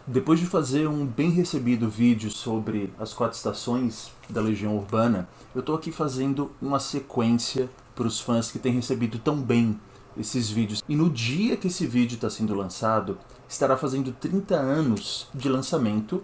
Depois de fazer um bem recebido vídeo sobre as 4 estações da Legião Urbana, eu estou aqui fazendo uma sequência para os fãs que têm recebido tão bem esses vídeos. E no dia que esse vídeo está sendo lançado, estará fazendo 30 anos de lançamento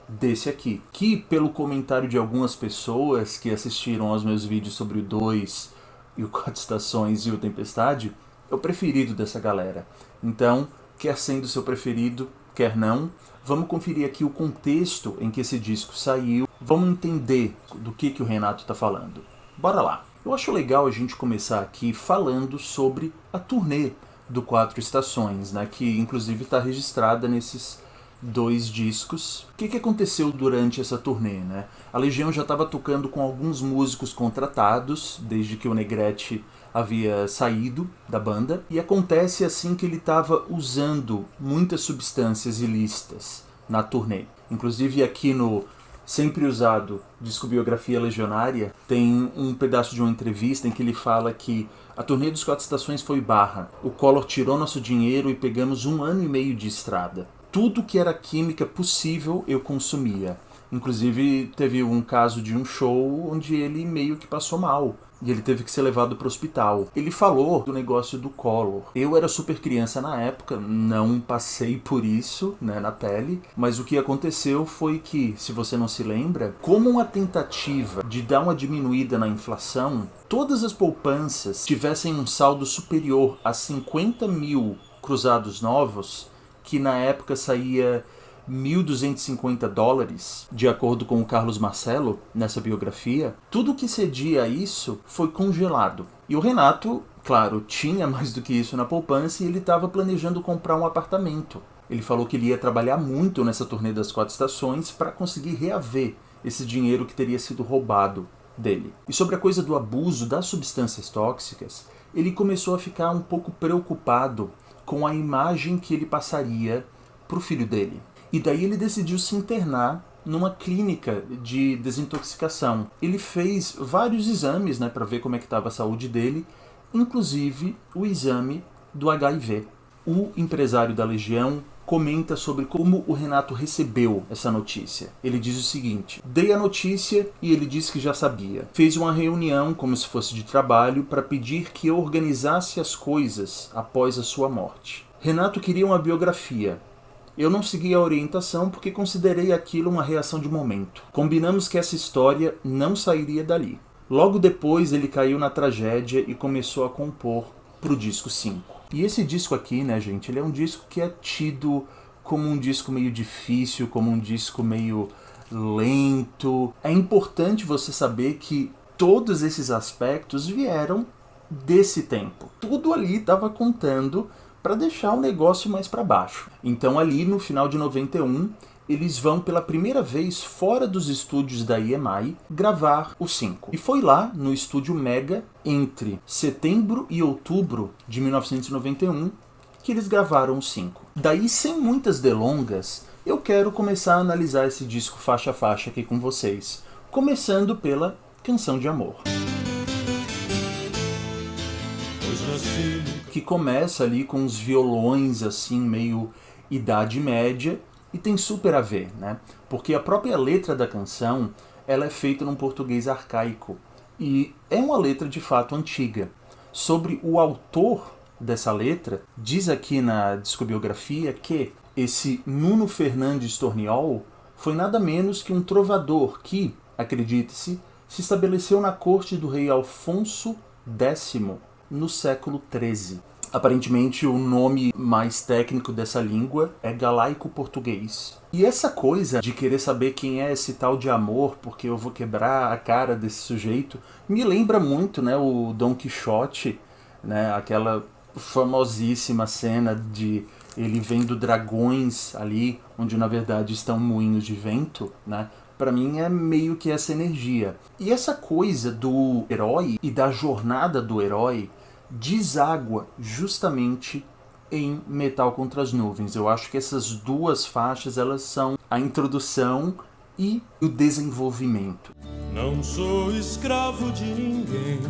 desse aqui. Que, pelo comentário de algumas pessoas que assistiram aos meus vídeos sobre o 2 e o 4 estações e o Tempestade, é o preferido dessa galera. Então, quer sendo seu preferido, quer não, vamos conferir aqui o contexto em que esse disco saiu, vamos entender do que o Renato está falando. Bora lá! Eu acho legal a gente começar aqui falando sobre a turnê do 4 Estações, né, que inclusive está registrada nesses 2 discos. O que aconteceu durante essa turnê, né? A Legião já estava tocando com alguns músicos contratados, desde que o Negrete havia saído da banda, e acontece assim que ele estava usando muitas substâncias ilícitas na turnê. Inclusive aqui no Sempre Usado, Discobiografia Legionária, tem um pedaço de uma entrevista em que ele fala que a turnê dos 4 Estações foi barra. O Collor tirou nosso dinheiro e pegamos 1 ano e meio de estrada. Tudo que era química possível eu consumia. Inclusive teve um caso de um show onde ele meio que passou mal. E ele teve que ser levado para o hospital. Ele falou do negócio do Collor. Eu era super criança na época, não passei por isso, né, na pele. Mas o que aconteceu foi que, se você não se lembra, como uma tentativa de dar uma diminuída na inflação, todas as poupanças tivessem um saldo superior a 50 mil cruzados novos, que na época saía $1.250, de acordo com o Carlos Marcelo, nessa biografia, tudo que cedia a isso foi congelado. E o Renato, claro, tinha mais do que isso na poupança e ele estava planejando comprar um apartamento. Ele falou que ele ia trabalhar muito nessa turnê das 4 estações para conseguir reaver esse dinheiro que teria sido roubado dele. E sobre a coisa do abuso das substâncias tóxicas, ele começou a ficar um pouco preocupado com a imagem que ele passaria para o filho dele. E daí ele decidiu se internar numa clínica de desintoxicação. Ele fez vários exames, né, para ver como é que estava a saúde dele, inclusive o exame do HIV. O empresário da Legião comenta sobre como o Renato recebeu essa notícia. Ele diz o seguinte: dei a notícia e ele disse que já sabia. Fez uma reunião, como se fosse de trabalho, para pedir que eu organizasse as coisas após a sua morte. Renato queria uma biografia. Eu não segui a orientação porque considerei aquilo uma reação de momento. Combinamos que essa história não sairia dali. Logo depois ele caiu na tragédia e começou a compor pro disco 5. E esse disco aqui, né, gente, ele é um disco que é tido como um disco meio difícil, como um disco meio lento. É importante você saber que todos esses aspectos vieram desse tempo. Tudo ali estava contando para deixar o negócio mais para baixo. Então ali no final de 91, eles vão pela primeira vez fora dos estúdios da EMI gravar o 5. E foi lá, no estúdio Mega, entre setembro e outubro de 1991, que eles gravaram o 5. Daí, sem muitas delongas, eu quero começar a analisar esse disco faixa a faixa aqui com vocês, começando pela Canção de Amor, que começa ali com uns violões assim, meio Idade Média, e tem super a ver, né? Porque a própria letra da canção, ela é feita num português arcaico, e é uma letra de fato antiga. Sobre o autor dessa letra, diz aqui na discobiografia que esse Nuno Fernandes Torniol foi nada menos que um trovador que, acredite-se, se estabeleceu na corte do rei Alfonso X no século XIII. Aparentemente o nome mais técnico dessa língua é galaico-português. E essa coisa de querer saber quem é esse tal de amor, porque eu vou quebrar a cara desse sujeito, me lembra muito, né, o Dom Quixote, né, aquela famosíssima cena de ele vendo dragões ali, onde na verdade estão moinhos de vento, né? Para mim é meio que essa energia. E essa coisa do herói e da jornada do herói deságua justamente em Metal contra as Nuvens. Eu acho que essas 2 faixas, elas são a introdução e o desenvolvimento. Não sou escravo de ninguém.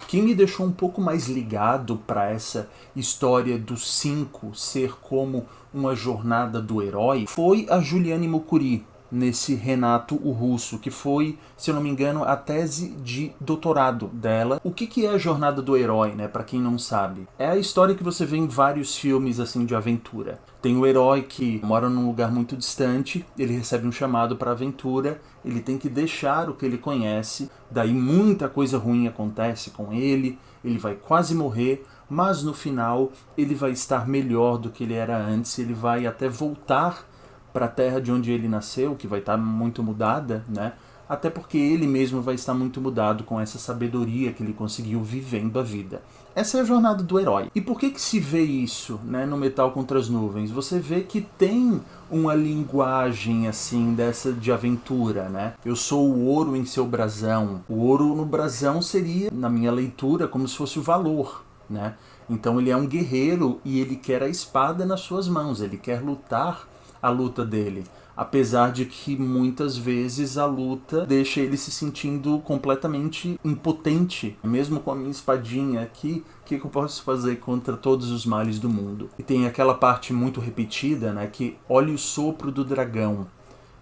Quem me deixou um pouco mais ligado para essa história dos 5 ser como uma jornada do herói foi a Juliane Mukuri, nesse Renato o Russo, que foi, se eu não me engano, a tese de doutorado dela. O que é a jornada do herói, né, para quem não sabe? É a história que você vê em vários filmes assim de aventura. Tem o herói que mora num lugar muito distante, ele recebe um chamado para aventura, ele tem que deixar o que ele conhece, daí muita coisa ruim acontece com ele, ele vai quase morrer, mas no final ele vai estar melhor do que ele era antes, ele vai até voltar para a terra de onde ele nasceu, que vai estar muito mudada, né? Até porque ele mesmo vai estar muito mudado com essa sabedoria que ele conseguiu vivendo a vida. Essa é a jornada do herói. E por que se vê isso, né, no Metal contra as Nuvens? Você vê que tem uma linguagem assim dessa de aventura, né? Eu sou o ouro em seu brasão. O ouro no brasão seria, na minha leitura, como se fosse o valor, né? Então ele é um guerreiro e ele quer a espada nas suas mãos, ele quer lutar a luta dele, apesar de que muitas vezes a luta deixa ele se sentindo completamente impotente. Mesmo com a minha espadinha aqui, o que eu posso fazer contra todos os males do mundo? E tem aquela parte muito repetida, né, que olha o sopro do dragão.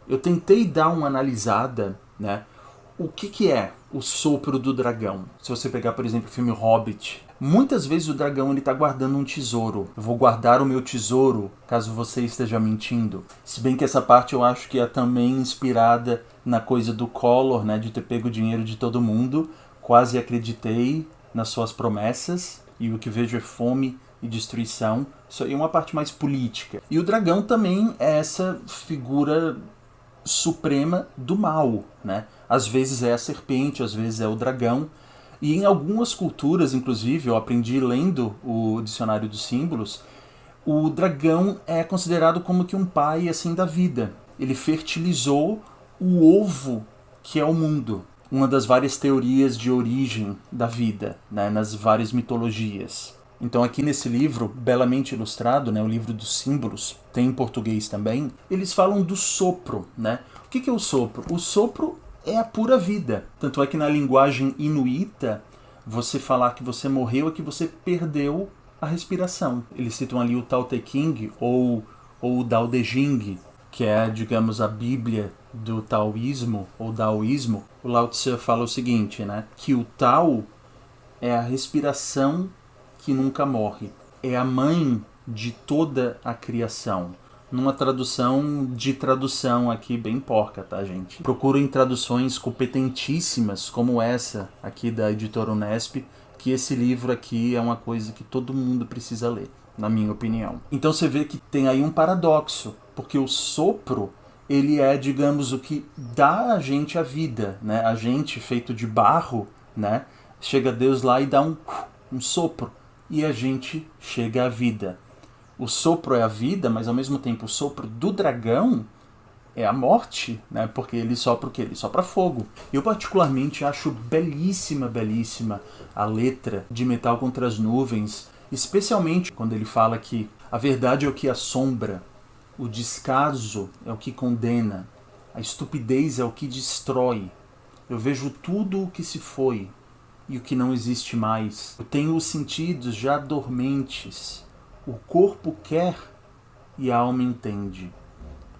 Eu tentei dar uma analisada, né, o que é o sopro do dragão? Se você pegar, por exemplo, o filme Hobbit, muitas vezes o dragão está guardando um tesouro. Eu vou guardar o meu tesouro, caso você esteja mentindo. Se bem que essa parte eu acho que é também inspirada na coisa do Collor, né, de ter pego o dinheiro de todo mundo. Quase acreditei nas suas promessas, e o que vejo é fome e destruição. Isso aí é uma parte mais política. E o dragão também é essa figura suprema do mal, né? Às vezes é a serpente, às vezes é o dragão. E em algumas culturas, inclusive, eu aprendi lendo o Dicionário dos Símbolos, o dragão é considerado como que um pai assim da vida. Ele fertilizou o ovo que é o mundo. Uma das várias teorias de origem da vida, né, nas várias mitologias. Então aqui nesse livro, belamente ilustrado, né, o livro dos símbolos, tem em português também, eles falam do sopro, né? O que é o sopro? O sopro é a pura vida. Tanto é que na linguagem inuita, você falar que você morreu é que você perdeu a respiração. Eles citam ali o Tao Te Ching ou o Dao De Jing, que é, digamos, a Bíblia do taoísmo ou daoísmo. O Lao Tse fala o seguinte, né? Que o Tao é a respiração que nunca morre. É a mãe de toda a criação. Numa tradução de tradução aqui bem porca, tá, gente? Procurem traduções competentíssimas como essa aqui da editora Unesp, que esse livro aqui é uma coisa que todo mundo precisa ler, na minha opinião. Então você vê que tem aí um paradoxo, porque o sopro, ele é, digamos, o que dá a gente a vida, né? A gente, feito de barro, né? Chega Deus lá e dá um sopro, e a gente chega à vida. O sopro é a vida, mas ao mesmo tempo o sopro do dragão é a morte, né? Porque ele sopra o quê? Ele sopra fogo. Eu particularmente acho belíssima, belíssima a letra de Metal contra as Nuvens, especialmente quando ele fala que a verdade é o que assombra, o descaso é o que condena, a estupidez é o que destrói. Eu vejo tudo o que se foi e o que não existe mais. Eu tenho os sentidos já dormentes. O corpo quer e a alma entende.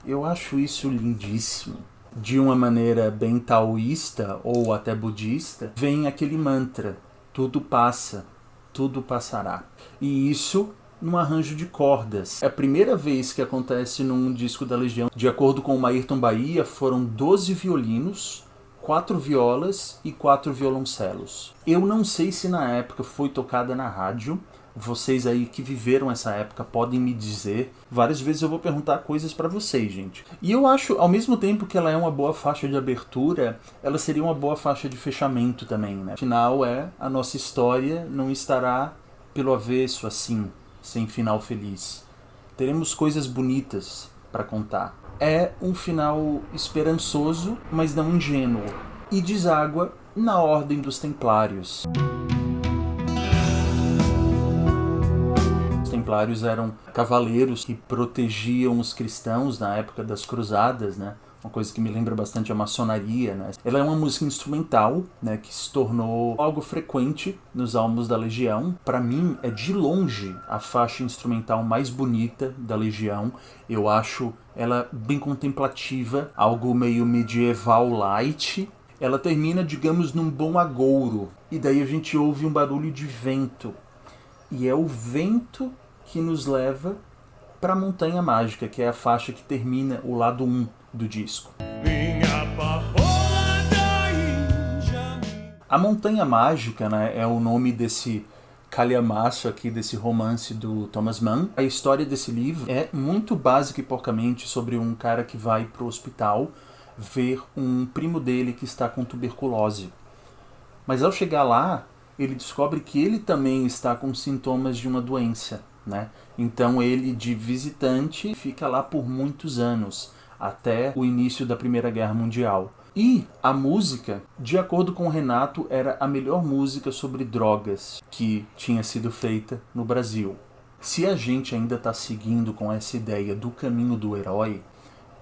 Eu acho isso lindíssimo. De uma maneira bem taoísta ou até budista, vem aquele mantra: tudo passa, tudo passará. E isso num arranjo de cordas. É a primeira vez que acontece num disco da Legião. De acordo com o Ayrton Bahia, foram 12 violinos, 4 violas e 4 violoncelos. Eu não sei se na época foi tocada na rádio. Vocês aí que viveram essa época podem me dizer. Várias vezes eu vou perguntar coisas pra vocês, gente. E eu acho, ao mesmo tempo que ela é uma boa faixa de abertura, ela seria uma boa faixa de fechamento também, né? Afinal, a nossa história não estará pelo avesso assim, sem final feliz. Teremos coisas bonitas pra contar. É um final esperançoso, mas não ingênuo. E deságua na Ordem dos Templários. Os Templários eram cavaleiros que protegiam os cristãos na época das cruzadas, né? uma coisa que me lembra bastante a maçonaria, né? Ela é uma música instrumental, né, que se tornou algo frequente nos álbuns da Legião. Para mim, é de longe a faixa instrumental mais bonita da Legião. Eu acho ela bem contemplativa, algo meio medieval light. Ela termina, digamos, num bom agouro, e daí a gente ouve um barulho de vento. E é o vento que nos leva para a Montanha Mágica, que é a faixa que termina o lado 1 do disco. A Montanha Mágica, né, é o nome desse calhamaço aqui, desse romance do Thomas Mann. A história desse livro é muito básica e porcamente sobre um cara que vai para o hospital ver um primo dele que está com tuberculose. Mas ao chegar lá, ele descobre que ele também está com sintomas de uma doença, né? Então ele, de visitante, fica lá por muitos anos, até o início da Primeira Guerra Mundial. E a música, de acordo com o Renato, era a melhor música sobre drogas que tinha sido feita no Brasil. Se a gente ainda está seguindo com essa ideia do caminho do herói,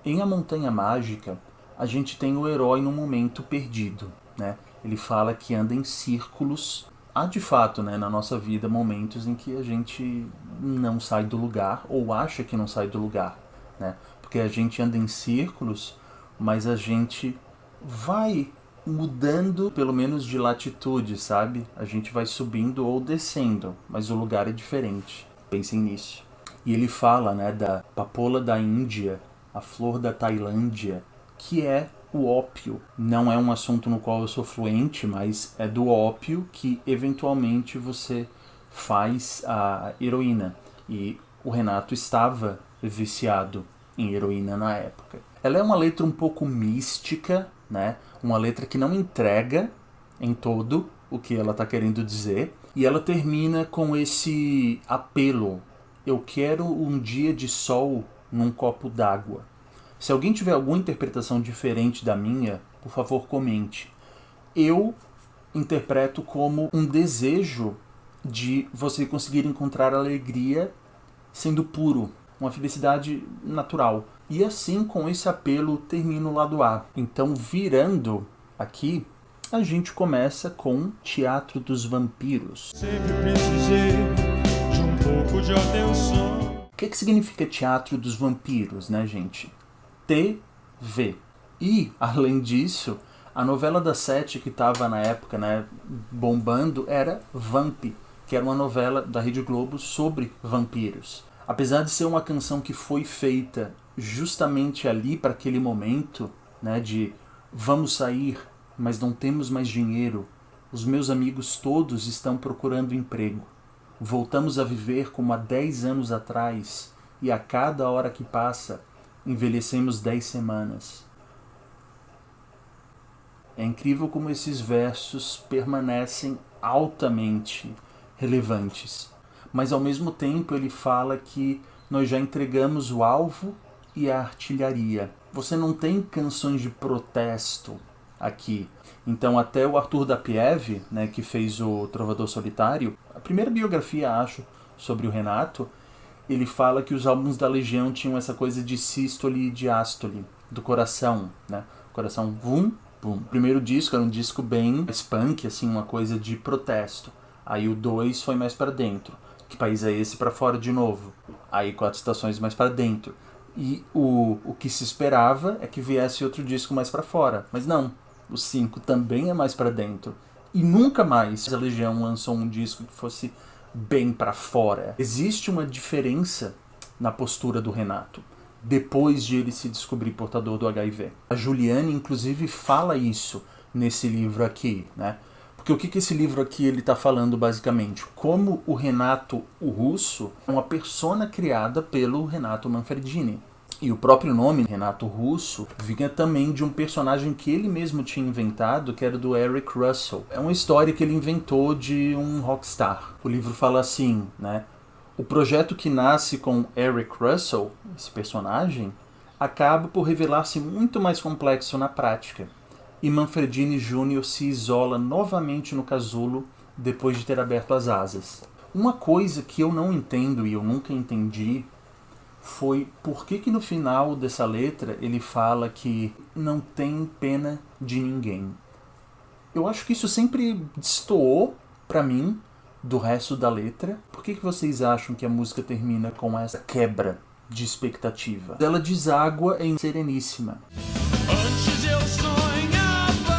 em A Montanha Mágica, a gente tem o herói num momento perdido, né? Ele fala que anda em círculos. Há de fato, né, na nossa vida momentos em que a gente não sai do lugar ou acha que não sai do lugar, né? Porque a gente anda em círculos, mas a gente vai mudando pelo menos de latitude, sabe? A gente vai subindo ou descendo, mas o lugar é diferente. Pensem nisso. E ele fala, né, da papoula da Índia, a flor da Tailândia, que é o ópio. Não é um assunto no qual eu sou fluente, mas é do ópio que eventualmente você faz a heroína. E o Renato estava viciado em heroína na época. Ela é uma letra um pouco mística, né? Uma letra que não entrega em todo o que ela está querendo dizer. E ela termina com esse apelo: eu quero um dia de sol num copo d'água. Se alguém tiver alguma interpretação diferente da minha, por favor, comente. Eu interpreto como um desejo de você conseguir encontrar alegria sendo puro, uma felicidade natural. E assim, com esse apelo, termina o lado A. Então, virando aqui, a gente começa com Teatro dos Vampiros. Sempre precisei de um pouco de atenção. O que significa Teatro dos Vampiros, né, gente? TV. E, além disso, a novela das 7 que estava na época, né, bombando era Vamp, que era uma novela da Rede Globo sobre vampiros. Apesar de ser uma canção que foi feita justamente ali para aquele momento, né, de vamos sair, mas não temos mais dinheiro, os meus amigos todos estão procurando emprego, voltamos a viver como há 10 anos atrás e a cada hora que passa envelhecemos 10 semanas. É incrível como esses versos permanecem altamente relevantes. Mas ao mesmo tempo ele fala que nós já entregamos o alvo e a artilharia. Você não tem canções de protesto aqui. Então até o Arthur da Pieve, né, que fez o Trovador Solitário, a primeira biografia, acho, sobre o Renato, ele fala que os álbuns da Legião tinham essa coisa de sístole e diástole, do coração, né? Coração, vum, pum. O primeiro disco era um disco bem punk, assim, uma coisa de protesto. Aí o 2 foi mais para dentro. Que país é esse? Para fora de novo. Aí 4 estações mais para dentro. E o que se esperava é que viesse outro disco mais para fora. Mas não, o 5 também é mais para dentro. E nunca mais a Legião lançou um disco que fosse bem para fora. Existe uma diferença na postura do Renato depois de ele se descobrir portador do HIV. A Juliane, inclusive, fala isso nesse livro aqui, né? Porque o que esse livro aqui ele está falando basicamente? Como o Renato, o russo, é uma persona criada pelo Renato Manfredini. E o próprio nome, Renato Russo, vinha também de um personagem que ele mesmo tinha inventado, que era do Eric Russell. É uma história que ele inventou de um rockstar. O livro fala assim, né? O projeto que nasce com Eric Russell, esse personagem, acaba por revelar-se muito mais complexo na prática. E Manfredini Jr. se isola novamente no casulo depois de ter aberto as asas. Uma coisa que eu não entendo e eu nunca entendi foi por que no final dessa letra ele fala que não tem pena de ninguém. Eu acho que isso sempre destoou pra mim do resto da letra. Por que vocês acham que a música termina com essa quebra de expectativa? Ela deságua em Sereníssima. Antes eu sonhava,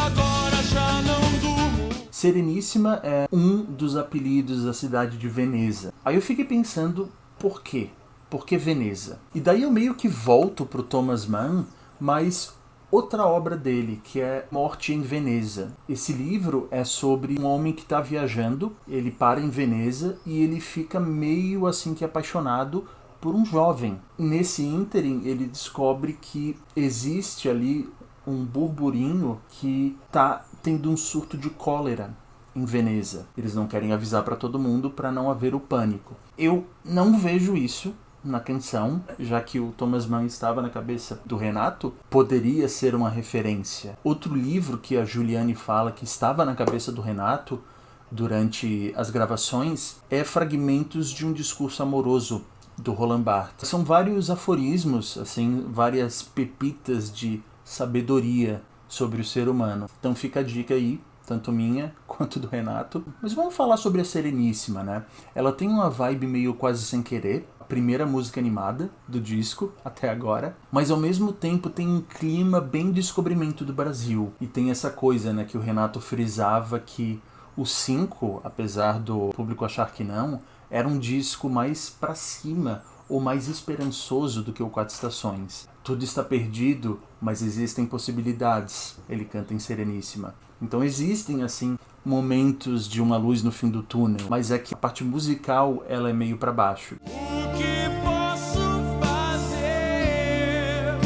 agora já não durmo. Sereníssima é um dos apelidos da cidade de Veneza. Aí eu fiquei pensando, por quê? Por que Veneza? E daí eu meio que volto pro Thomas Mann, mas outra obra dele, que é Morte em Veneza. Esse livro é sobre um homem que está viajando, ele para em Veneza e ele fica meio assim que apaixonado por um jovem. Nesse ínterim, ele descobre que existe ali um burburinho que está tendo um surto de cólera em Veneza. Eles não querem avisar para todo mundo para não haver o pânico. Eu não vejo isso na canção, já que o Thomas Mann estava na cabeça do Renato, poderia ser uma referência. Outro livro que a Juliane fala que estava na cabeça do Renato durante as gravações é Fragmentos de um Discurso Amoroso, do Roland Barthes. São vários aforismos, assim, várias pepitas de sabedoria sobre o ser humano. Então fica a dica aí, tanto minha quanto do Renato. Mas vamos falar sobre a Sereníssima, né? Ela tem uma vibe meio Quase Sem Querer, a primeira música animada do disco até agora, mas ao mesmo tempo tem um clima bem descobrimento do Brasil. E tem essa coisa, né, que o Renato frisava que o 5, apesar do público achar que não, era um disco mais pra cima ou mais esperançoso do que o Quatro Estações. Tudo está perdido, mas existem possibilidades, ele canta em Sereníssima. Então existem, assim, momentos de uma luz no fim do túnel, mas é que a parte musical, ela é meio pra baixo. O que posso fazer?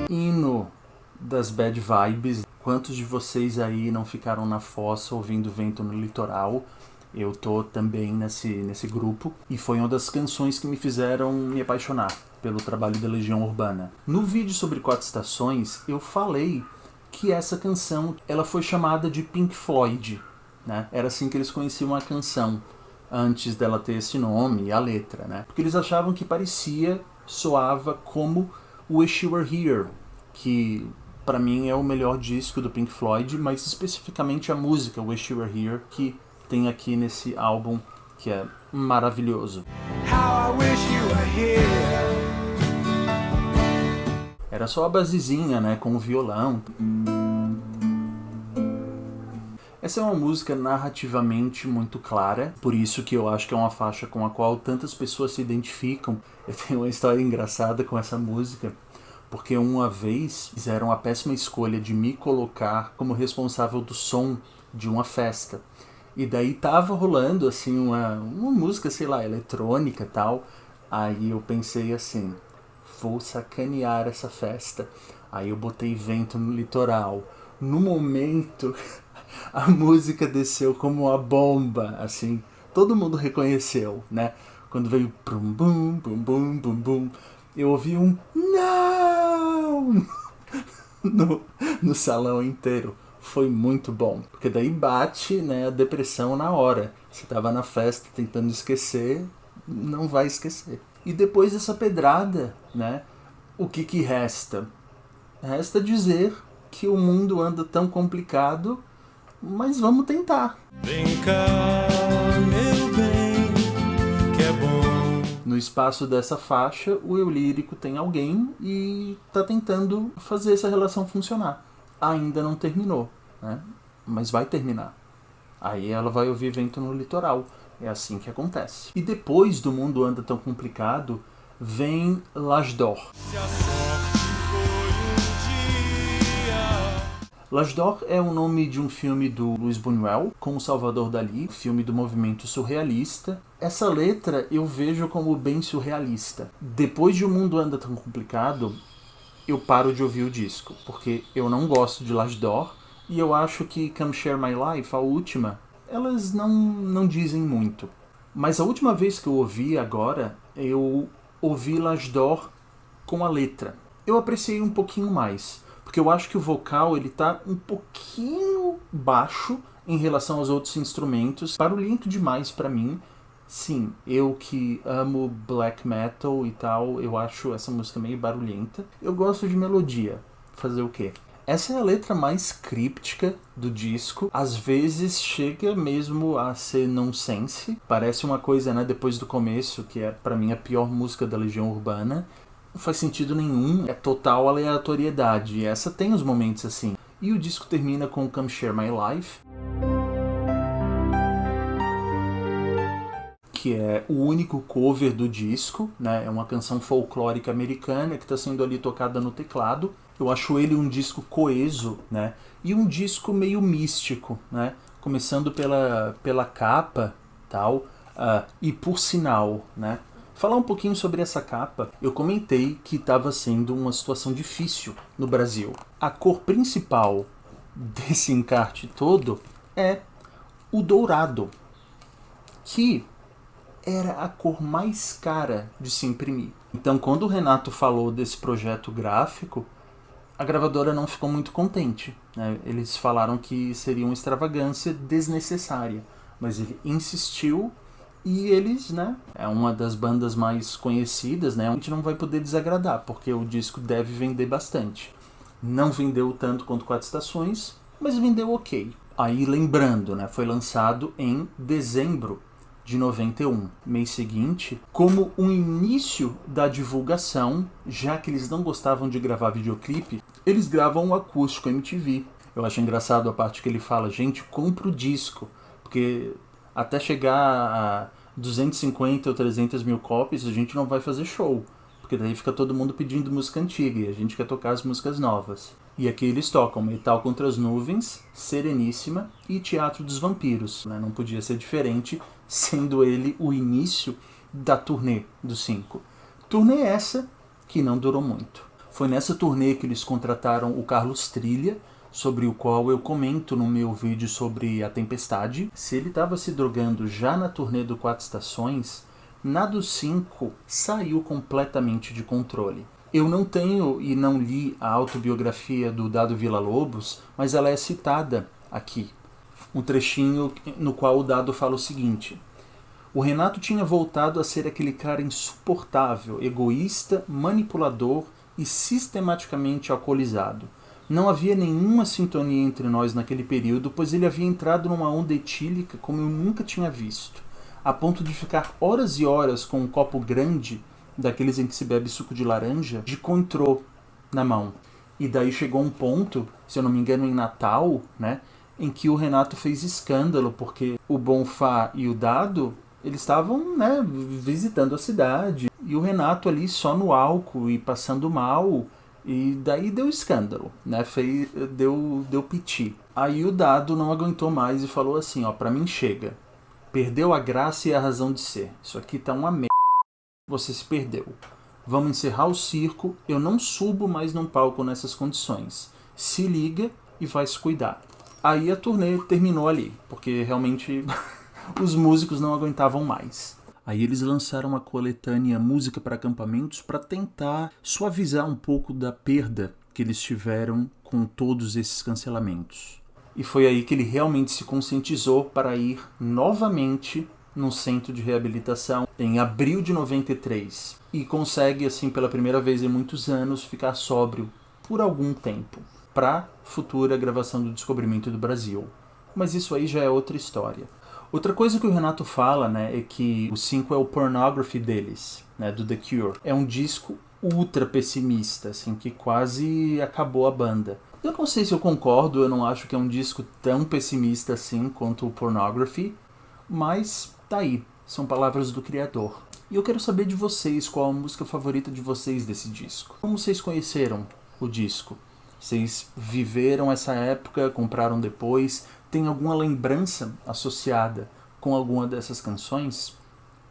Hino das bad vibes. Quantos de vocês aí não ficaram na fossa ouvindo Vento no Litoral? Eu tô também nesse grupo, e foi uma das canções que me fizeram me apaixonar pelo trabalho da Legião Urbana. No vídeo sobre Quatro Estações, eu falei que essa canção ela foi chamada de Pink Floyd, né? Era assim que eles conheciam a canção, antes dela ter esse nome e a letra, né? Porque eles achavam que soava como Wish You Were Here, que pra mim é o melhor disco do Pink Floyd, mas especificamente a música Wish You Were Here, que tem aqui nesse álbum, que é maravilhoso. How I wish you were here. Era só a basezinha, né, com o violão. Essa é uma música narrativamente muito clara, por isso que eu acho que é uma faixa com a qual tantas pessoas se identificam. Eu tenho uma história engraçada com essa música, porque uma vez fizeram a péssima escolha de me colocar como responsável do som de uma festa. E daí tava rolando, assim, uma música, sei lá, eletrônica e tal. Aí eu pensei assim, vou sacanear essa festa. Aí eu botei Vento no Litoral. No momento, a música desceu como uma bomba, assim. Todo mundo reconheceu, né? Quando veio bum bum bum bum bum bum, eu ouvi um não no salão inteiro. Foi muito bom, porque daí bate, né, a depressão na hora. Você tava na festa tentando esquecer, não vai esquecer. E depois dessa pedrada, né, o que resta? Resta dizer que o mundo anda tão complicado, mas vamos tentar. Vem cá, meu bem, que é bom. No espaço dessa faixa, o eu lírico tem alguém e tá tentando fazer essa relação funcionar. Ainda não terminou, né? Mas vai terminar. Aí ela vai ouvir Vento no Litoral. É assim que acontece. E depois do Mundo Anda Tão Complicado, vem L'Âge d'Or. Se a sorte foi um dia. L'Âge d'Or é o nome de um filme do Luiz Buñuel com o Salvador Dalí, filme do movimento surrealista. Essa letra eu vejo como bem surrealista. Depois de O Mundo Anda Tão Complicado, eu paro de ouvir o disco, porque eu não gosto de L'Âge d'Or, e eu acho que Come Share My Life, a última, elas não dizem muito. Mas a última vez que eu ouvi agora, eu ouvi L'Âge d'Or com a letra. Eu apreciei um pouquinho mais, porque eu acho que o vocal ele tá um pouquinho baixo em relação aos outros instrumentos, barulhento demais pra mim, Sim, eu que amo black metal e tal, eu acho essa música meio barulhenta. Eu gosto de melodia. Fazer o quê? Essa é a letra mais críptica do disco. Às vezes chega mesmo a ser nonsense. Parece uma coisa, né, depois do começo, que é pra mim a pior música da Legião Urbana. Não faz sentido nenhum, é total aleatoriedade. E essa tem os momentos assim. E o disco termina com Come Share My Life, que é o único cover do disco, né? É uma canção folclórica americana que está sendo ali tocada no teclado. Eu acho ele um disco coeso, né? E um disco meio místico, né? Começando pela capa, tal, e por sinal, né? Falar um pouquinho sobre essa capa, eu comentei que estava sendo uma situação difícil no Brasil. A cor principal desse encarte todo é o dourado, que era a cor mais cara de se imprimir. Então, quando o Renato falou desse projeto gráfico, a gravadora não ficou muito contente, né? Eles falaram que seria uma extravagância desnecessária, mas ele insistiu e eles, né, é uma das bandas mais conhecidas, né? A gente não vai poder desagradar, porque o disco deve vender bastante. Não vendeu tanto quanto 4 Estações, mas vendeu ok. Aí, lembrando, né, foi lançado em dezembro de 91, mês seguinte, como um início da divulgação, já que eles não gostavam de gravar videoclipe, eles gravam um acústico MTV. Eu acho engraçado a parte que ele fala, gente, compra o disco, porque até chegar a 250 ou 300 mil cópias, a gente não vai fazer show, porque daí fica todo mundo pedindo música antiga e a gente quer tocar as músicas novas. E aqui eles tocam Metal Contra as Nuvens, Sereníssima e Teatro dos Vampiros, né? Não podia ser diferente, sendo ele o início da turnê dos 5. Turnê essa que não durou muito. Foi nessa turnê que eles contrataram o Carlos Trilha, sobre o qual eu comento no meu vídeo sobre a Tempestade. Se ele estava se drogando já na turnê do 4 Estações, na dos 5 saiu completamente de controle. Eu não tenho e não li a autobiografia do Dado Villa-Lobos, mas ela é citada aqui. Um trechinho no qual o Dado fala o seguinte: o Renato tinha voltado a ser aquele cara insuportável, egoísta, manipulador e sistematicamente alcoolizado. Não havia nenhuma sintonia entre nós naquele período, pois ele havia entrado numa onda etílica como eu nunca tinha visto, a ponto de ficar horas e horas com um copo grande, daqueles em que se bebe suco de laranja, de Cointreau na mão. E daí chegou um ponto, se eu não me engano em Natal, né, em que o Renato fez escândalo, porque o Bonfá e o Dado, eles estavam, né, visitando a cidade, e o Renato ali só no álcool e passando mal, e daí deu escândalo, né, deu piti. Aí o Dado não aguentou mais e falou assim, ó, pra mim chega. Perdeu a graça e a razão de ser. Isso aqui tá uma merda. Você se perdeu. Vamos encerrar o circo, eu não subo mais num palco nessas condições. Se liga e vai se cuidar. Aí a turnê terminou ali, porque realmente os músicos não aguentavam mais. Aí eles lançaram a coletânea Música para Acampamentos para tentar suavizar um pouco da perda que eles tiveram com todos esses cancelamentos. E foi aí que ele realmente se conscientizou para ir novamente num centro de reabilitação em abril de 93 e consegue, assim, pela primeira vez em muitos anos, ficar sóbrio por algum tempo para futura gravação do Descobrimento do Brasil. Mas isso aí já é outra história. Outra coisa que o Renato fala, né, é que o 5 é o pornography deles, né, do The Cure. É um disco ultra pessimista, assim, que quase acabou a banda. Eu não sei se eu concordo, eu não acho que é um disco tão pessimista assim quanto o Pornography, mas tá aí, são palavras do criador. E eu quero saber de vocês qual a música favorita de vocês desse disco. Como vocês conheceram o disco? Vocês viveram essa época, compraram depois? Tem alguma lembrança associada com alguma dessas canções?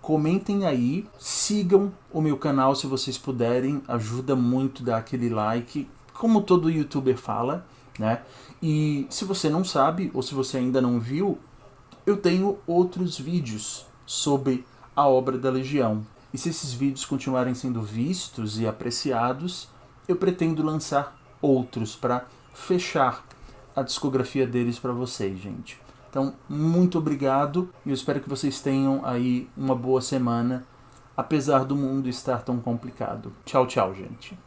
Comentem aí, sigam o meu canal se vocês puderem, ajuda muito dar aquele like, como todo youtuber fala, né? E se você não sabe, ou se você ainda não viu, eu tenho outros vídeos sobre a obra da Legião. E se esses vídeos continuarem sendo vistos e apreciados, eu pretendo lançar outros para fechar a discografia deles para vocês, gente. Então, muito obrigado e eu espero que vocês tenham aí uma boa semana, apesar do mundo estar tão complicado. Tchau, tchau, gente.